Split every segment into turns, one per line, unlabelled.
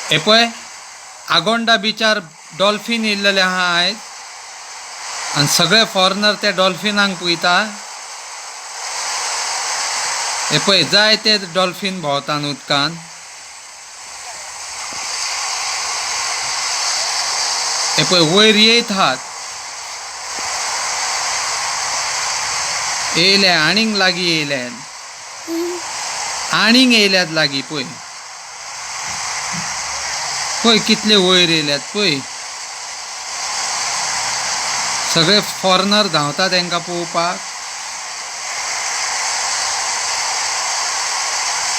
हे पळय आगोंडा बीचार डॉल्फिन येयल्लेले आहा आयज आनी सगळे फॉरेनर त्या डॉल्फिनाक पळयता. हे पळय जाय ते डॉल्फिन भोंवतान उदकान. हे पळय वयर येयत आहात. येयले आनीक लागीं येयल्यात. आनीक येयल्यात लागीं पळय. पळय कितले वयर येयल्यात पळय. सगळे फॉरेनर धांवता तांकां पळोवपाक.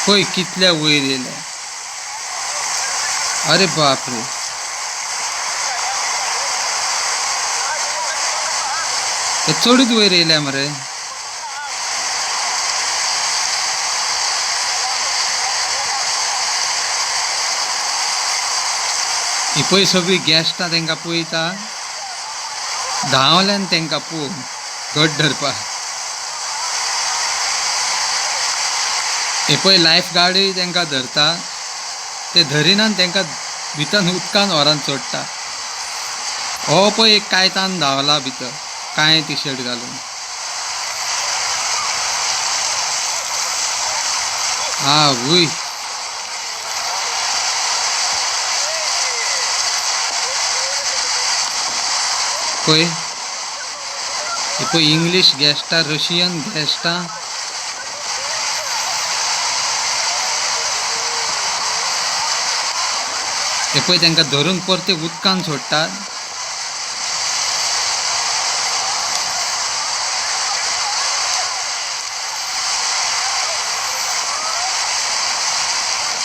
पळय कितले वयर येयल्या. अरे बाप रे. हे चडूच वयर येयल्या मरे. ही पळय सगळीं गॅस्टां तांकां पळयता. धांवल्यान तांकां पळोवन घट धरपाक. हे पळय लायफ गार्डूय तांकां धरता. ते धरिनान तांकां भितर उदकान व्हरान सोडटा. हो पळय एक कायतान धांवला भितर काळे टी शर्ट घालून. आवय. पळय हे पळय इंग्लीश गॅस्टां रशियन गॅस्टां. हे पळय तांकां धरून परते उदकान सोडटात.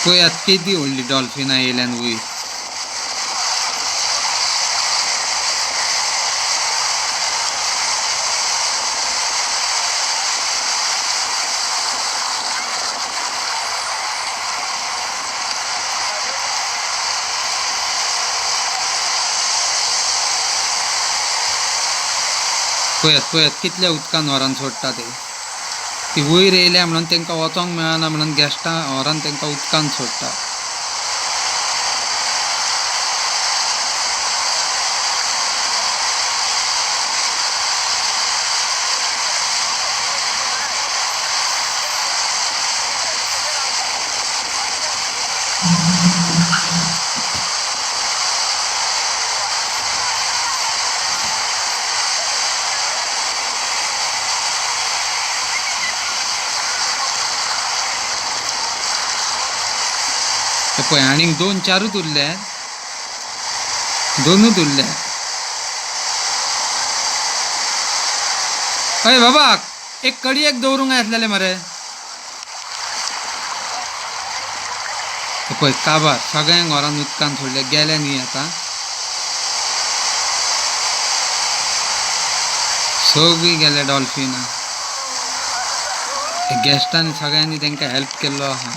पळय आतां केदी व्हडली डॉल्फिनां येयल्यान वयर. पळयात कितल्या उदकान व्हरान सोडटा ते. ती वयर येयल्या म्हणून तांकां वचोंक मेळना म्हणून गॅस्टां व्हरान तांकां उदकान सोडटा. हे पळय आनीक 2-4 उरल्यात. 2 उरल्यात. अय बाबा एक कडयेक दवरूंक जाय आसलेले मरे. हे पळय काबार सगळ्यांक व्हरान उदकान सोडले. गेले न्ही आतां. सगळीं गेले डॉल्फिनां. गॅस्टांनी सगळ्यांनी तांकां हेल्प केल्लो आहा.